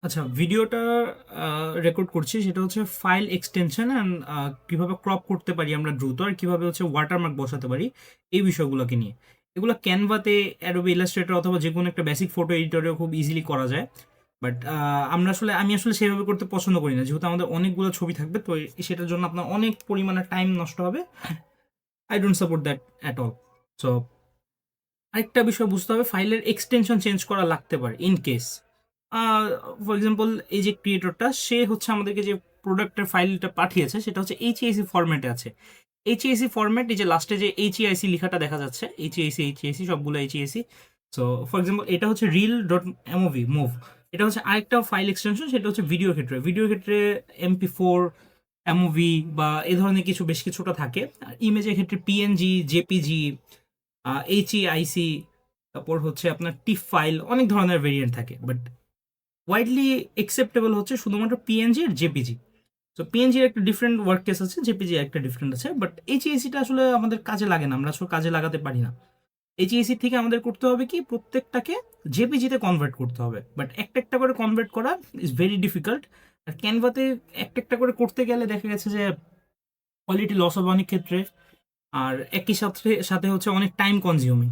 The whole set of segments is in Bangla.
আচ্ছা, ভিডিওটা রেকর্ড করছি সেটা হচ্ছে ফাইল এক্সটেনশন অ্যান্ড কীভাবে ক্রপ করতে পারি আমরা দ্রুত, আর কীভাবে হচ্ছে ওয়াটারমার্ক বসাতে পারি এই বিষয়গুলোকে নিয়ে। এগুলো ক্যানভাতে, অ্যাডোবি ইলাস্ট্রেটর অথবা যে কোনো একটা বেসিক ফটো এডিটরেও খুব ইজিলি করা যায়। বাট আমি আসলে সেভাবে করতে পছন্দ করি না, যেহেতু আমাদের অনেকগুলো ছবি থাকবে, তো সেটার জন্য আপনার অনেক পরিমাণে টাইম নষ্ট হবে। I don't support that at all. So আরেকটা বিষয় বুঝতে হবে, ফাইলের এক্সটেনশন চেঞ্জ করা লাগতে পারে ইন কেস। ফর এক্সাম্পল, এই যে ক্রিয়েটরটা, সে হচ্ছে আমাদেরকে যে প্রোডাক্টের ফাইলটা পাঠিয়েছে সেটা হচ্ছে এইচইআইসি ফরম্যাটে আছে। এইচইআইসি ফরম্যাট, এই যে লাস্টে যে এইচইআইসি লেখাটা দেখা যাচ্ছে, এইচইআইসি সবগুলো এইচইআইসি। সো ফর এক্সাম্পল, এটা হচ্ছে রিল ডট এমওভি মুভ। এটা হচ্ছে আরেকটা ফাইল এক্সটেনশন, সেটা হচ্ছে ভিডিও ক্ষেত্রে MP4, এমওভি বা এই ধরনের কিছু বেশ কিছুটা থাকে। আর ইমেজের ক্ষেত্রে পিএনজি, জেপিজি, এইচইআইসি, তারপর হচ্ছে আপনার টিফ ফাইল, অনেক ধরনের ভেরিয়েন্ট থাকে। বাট ওয়াইডলি একসেপ্টেবল হচ্ছে শুধুমাত্র পিএনজি আর জেপিজি। তো পিএনজির একটা ডিফারেন্ট ওয়ার্ক কেস আছে, জেপিজি একটা ডিফারেন্ট আছে। বাট এইচইএসিটা আসলে আমাদের কাজে লাগে না, আমরা আসলে কাজে লাগাতে পারি না। এইচইএসি থেকে আমাদের করতে হবে কি, প্রত্যেকটাকে জেপিজিতে কনভার্ট করতে হবে। বাট একটা একটা করে কনভার্ট করা ইজ ভেরি ডিফিকাল্ট। আর ক্যানভাতে একটা একটা করে করতে গেলে দেখা গেছে যে কোয়ালিটি লস হবে অনেক ক্ষেত্রে। আর একই সাথে সাথে হচ্ছে অনেক টাইম কনজিউমিং।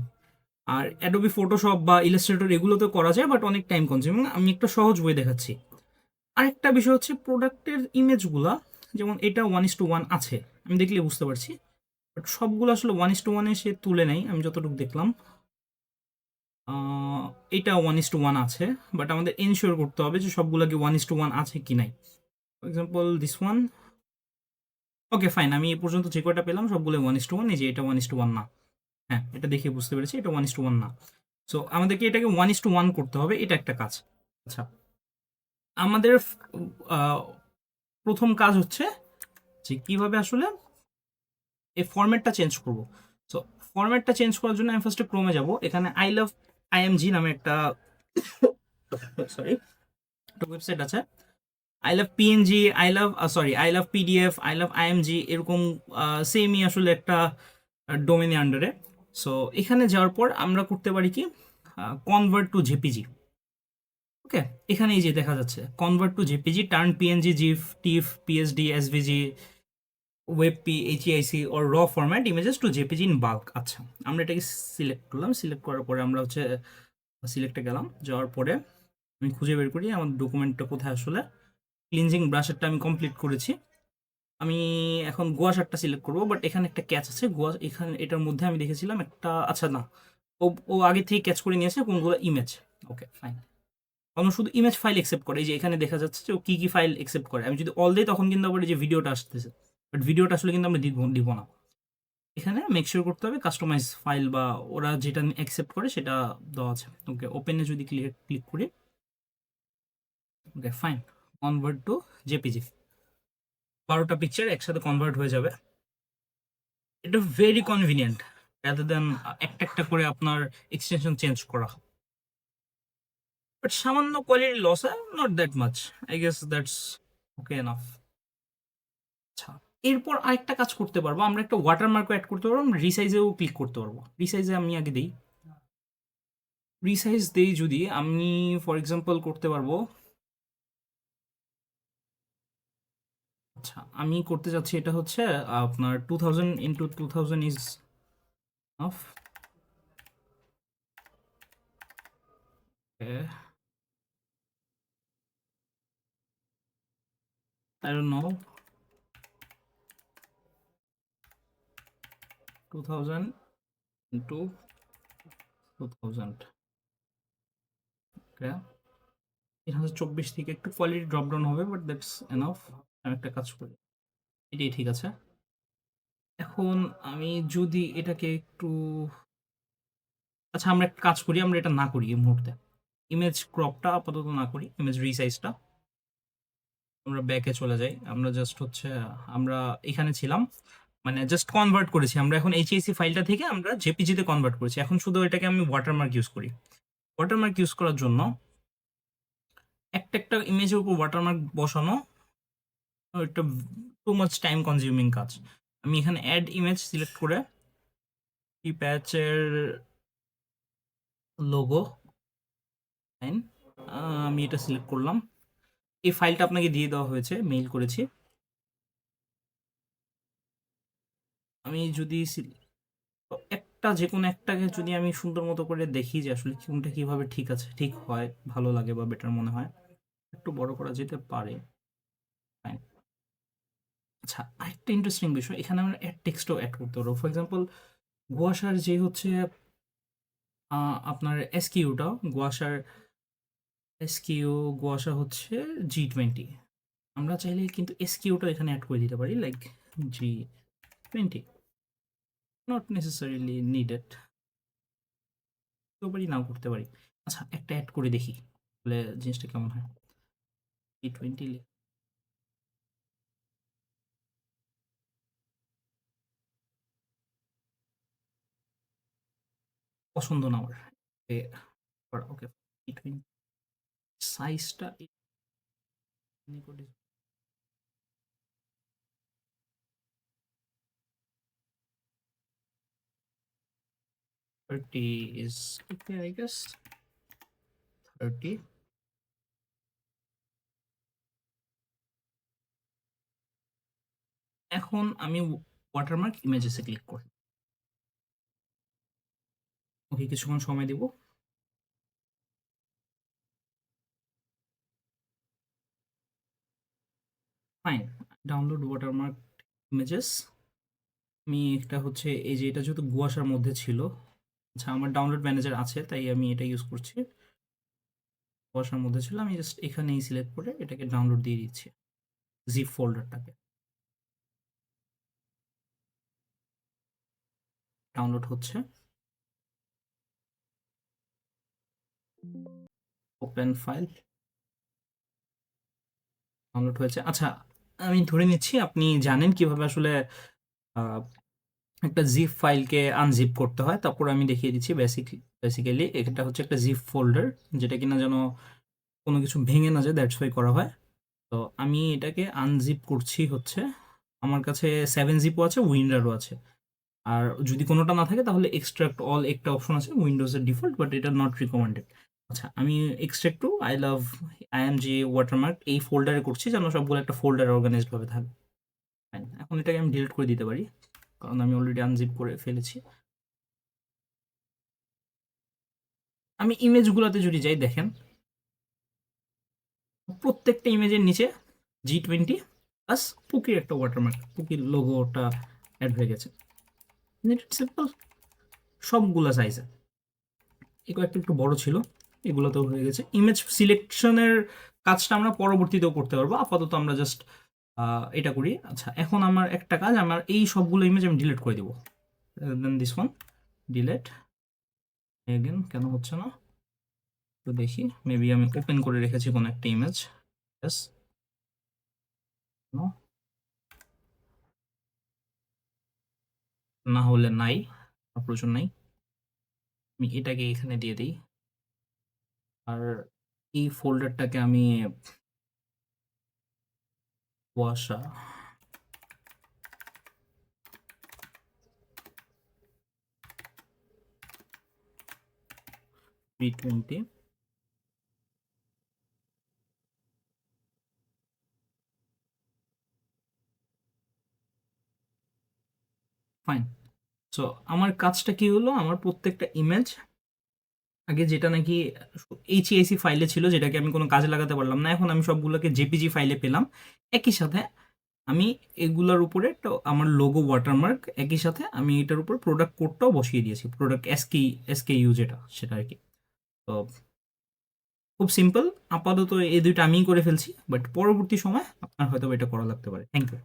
আর অ্যাডোবি ফটোশপ বা ইলাস্ট্রেটর এগুলোতে করা যায়, বাট অনেক টাইম কনজিউমিং। আমি একটা সহজ বই দেখাচ্ছি। আরেকটা বিষয় হচ্ছে প্রোডাক্টের ইমেজগুলা, যেমন এটা 1:1 আছে, আমি দেখলে বুঝতে পারছি। বাট সবগুলো আসলে 1:1 সে তুলে নেই, আমি যতটুকু দেখলাম। এটা 1:1 আছে, বাট আমাদের এনশিওর করতে হবে যে সবগুলোকে 1:1 আছে কি নাই। For example this one. Okay fine, আমি এ পর্যন্ত যে কয়টা পেলাম সবগুলো 1:1, এই যে এটা 1:1 না। হ্যাঁ, এটা দেখে বুঝতে পেরেছি এটা 1:1 না। সো আমাদেরকে এটাকে 1:1 করতে হবে, এটা একটা কাজ। আচ্ছা, আমাদের আহ, প্রথম কাজ হচ্ছে যে কিভাবে আসলে এই ফরম্যাটটা চেঞ্জ করব। সো ফরম্যাটটা চেঞ্জ করার জন্য আমি ফার্স্টে ক্রোমে যাব। এখানে আই লাভ আইএমজি নামে একটা সরি একটা ওয়েবসাইট আছে। I love PNG, I love PDF, I love IMG, এরকম সেমই আসলে একটা ডোমেনের আন্ডারে। সো এখানে যাওয়ার পর আমরা করতে পারি কি, কনভার্ট টু জেপিজি। ওকে, এখানে এই যে দেখা যাচ্ছে convert to JPG, turn PNG, GIF, TIFF, PSD, SVG, WebP, HEIC or raw format images to JPG in bulk. আচ্ছা, আমরা এটাকে সিলেক্ট করলাম। সিলেক্ট করার পরে আমরা হচ্ছে সিলেক্টে গেলাম। যাওয়ার পরে আমি খুঁজে বের করি আমার ডকুমেন্টটা কোথায় আসলে। ক্লিনজিং ব্রাশেরটা আমি কমপ্লিট করেছি। আমি এখন গোয়া শার্টটা সিলেক্ট করবো, বাট এখানে একটা ক্যাচ আছে। গোয়া এখানে এটার মধ্যে আমি দেখেছিলাম একটা, আচ্ছা না, ও ও আগে থেকে ক্যাচ করে নিয়েছে কোনগুলো ইমেজ। Okay fine. কারণ শুধু ইমেজ ফাইল একসেপ্ট করে, এই যে এখানে দেখা যাচ্ছে যে ও কী কী ফাইল একসেপ্ট করে। আমি যদি অল দিই তখন কিন্তু আবার এই যে ভিডিওটা আসতেছে, বাট ভিডিওটা আসলে কিন্তু আমরা দিব না। এখানে মেক শিওর করতে হবে কাস্টমাইজ ফাইল বা ওরা যেটা অ্যাকসেপ্ট করে সেটা দেওয়া আছে। ওকে, ওপেনে যদি ক্লিক করি, okay fine, convert to JPG. 12টা পিকচার একসাথে কনভার্ট হয়ে যাবে। এটা ভেরি কনভিনিয়েন্ট, রাদার দেন একটা একটা করে আপনার এক্সটেনশন চেঞ্জ করা। বাট সামান্য কোয়ালিটি লস হয়, not that much. I guess that's okay enough. আচ্ছা, এরপর আরেকটা কাজ করতে পারবো, আমরা একটা ওয়াটারমার্কও অ্যাড করতে পারবো, আমরা রিসাইজেও ক্লিক করতে পারবো। রিসাইজে আমি আগে দিই। রিসাইজ দেই যদি, আমি ফর এক্সাম্পল করতে পারবো। আচ্ছা, আমি করতে চাচ্ছি এটা হচ্ছে আপনার 2000 × 2000 is of. I don't know, 2000 × 2000। ওকে, 2024 থেকে একটু কোয়ালিটি ড্রপ ডাউন হবে, বাট দ্যাটস এনাফ। আমি একটা কাজ করি, এটাই ঠিক আছে। এখন আমি যদি এটাকে একটু, আচ্ছা আমরা একটা কাজ করি, আমরা এটা না করি এই মুহূর্তে। ইমেজ ক্রপটা আপাতত না করি, ইমেজ রিসাইজটা আমরা ব্যাকে চলে যাই। আমরা জাস্ট হচ্ছে আমরা এখানে ছিলাম, মানে জাস্ট কনভার্ট করেছি আমরা। এখন এইচএসি ফাইলটা থেকে আমরা জেপিজিতে কনভার্ট করেছি। এখন শুধু এটাকে আমি ওয়াটারমার্ক ইউজ করি। ওয়াটারমার্ক ইউজ করার জন্য একটা একটা ইমেজের উপর ওয়াটারমার্ক বসানো একটা টু মাচ টাইম কনজিউমিং কাজ। আমি এখানে অ্যাড ইমেজ সিলেক্ট করে এই প্যাচের লোগো, ফাইন, আমি এটা সিলেক্ট করলাম। এই ফাইলটা আপনাকে দিয়ে দেওয়া হয়েছে, মেইল করেছি। আমি যদি একটা যে কোনো একটাকে যদি আমি সুন্দর মতো করে দেখি যে আসলে কোনটা কিভাবে ঠিক আছে, ঠিক হয়, ভালো লাগে বা বেটার মনে হয়, একটু বড় করা যেতে পারে। Fine. আচ্ছা, আরেকটা ইন্টারেস্টিং বিষয়, এখানে আমরা টেক্সটও অ্যাড করতে পারবো। ফর এক্সাম্পল, গুয়াশার যে হচ্ছে আপনার এসকিউটা, গুয়াশার এসকিউ, গুয়াশা হচ্ছে G20। আমরা চাইলে কিন্তু এসকিউটা এখানে অ্যাড করে দিতে পারি, like G20, not necessarily needed, করতে পারি, নাও করতে পারি। আচ্ছা, একটা অ্যাড করে দেখি তাহলে জিনিসটা কেমন হয়। G20 পছন্দ না আমার। ওকে, G20 সাইজটা 30 is okay, I guess. 30. এখন আমি ওয়াটারমার্ক ইমেজেসে ক্লিক করি। ওকে, কিছুক্ষণ সময় দিব। Fine, download watermark images. আমি এটা হচ্ছে এই যে এটা যেহেতু গুয়াশার মধ্যে ছিল, আচ্ছা আমার ডাউনলোড ম্যানেজার আছে তাই আমি এটা ইউজ করছি। কুয়াশার মধ্যে ছিল, আমি জাস্ট এখানেই সিলেক্ট করে এটাকে ডাউনলোড দিয়ে দিচ্ছি, জিপ ফোল্ডারটাকে। ডাউনলোড হচ্ছে, ওপেন ফাইল, ডাউনলোড হয়েছে। আচ্ছা, আমি ধরে নিচ্ছি আপনি জানেন কিভাবে আসলে আহ, একটা জিপ ফাইলকে আনজিপ করতে হয়। তারপর আমি দেখিয়ে দিচ্ছি। বেসিক্যালি এটা হচ্ছে একটা জিপ ফোল্ডার, যেটা কিনা যেন কোনো কিছু ভেঙে না যায়, দ্যাটস ওয়াই করা হয়। তো আমি এটাকে আনজিপ করছি হচ্ছে, আমার কাছে 7-জিপও আছে, উইন্ডারও আছে। আর যদি কোনোটা না থাকে তাহলে এক্সট্রাক্ট অল একটা অপশন আছে উইন্ডোজের ডিফল্ট, বাট এটা নট রিকমেন্ডেড। আচ্ছা, আমি extract to I M G watermark এই ফোল্ডারে করছি যেন সবগুলো একটা ফোল্ডার অর্গানাইজড ভাবে থাকে। Fine. এখন এটাকে আমি ডিলিট করে দিতে পারি কারণ আমি অলরেডি আনজিপ করে ফেলেছি। আমি ইমেজগুলোতে যদি যাই, দেখেন প্রত্যেকটা ইমেজের নিচে G20 প্লাস পুকির একটা ওয়াটারমার্ক, পুকির লোগোটা অ্যাড হয়ে গেছে। সিম্পল, সবগুলা সাইজে। এই কয়েকটা একটু বড় ছিল, এগুলোতেও হয়ে গেছে। ইমেজ সিলেকশনের কাজটা আমরা পরবর্তীতেও করতে পারবো, আপাতত আমরা জাস্ট এটা করি। আচ্ছা, এখন আমার একটা কাজ, আমার এই সবগুলো ইমেজ আমি ডিলিট করে দেবো। দেন দিস ওয়ান ডিলেট। এগেন কেন হচ্ছে না তো দেখি, মেবি আমি ওপেন করে রেখেছি কোনো একটা ইমেজ। ইয়েস, না হলে নাই, প্রয়োজন নাই। আমি এটাকে এখানে দিয়ে দিই, আর এই ফোল্ডারটাকে আমি কুয়াশা G20, ফাইন। সো আমার কাজটা কি হলো, আমার প্রত্যেকটা ইমেজ আগে যেটা নাকি এইচইএসি ফাইলে ছিল, যেটাকে আমি কোনো কাজে লাগাতে পারলাম না, এখন আমি সবগুলোকে জেপিজি ফাইলে পেলাম। একই সাথে আমি এগুলার উপরে একটা আমার লোগো ওয়াটারমার্ক, একই সাথে আমি এটার উপর প্রোডাক্ট কোডটাও বসিয়ে দিয়েছি, প্রোডাক্ট এসকেইউ যেটা, সেটা আর কি। তো খুব সিম্পল। আপাতত এই দুইটা আমিই করে ফেলছি, বাট পরবর্তী সময় আপনার হয়তো এটা করা লাগতে পারে। Thank you.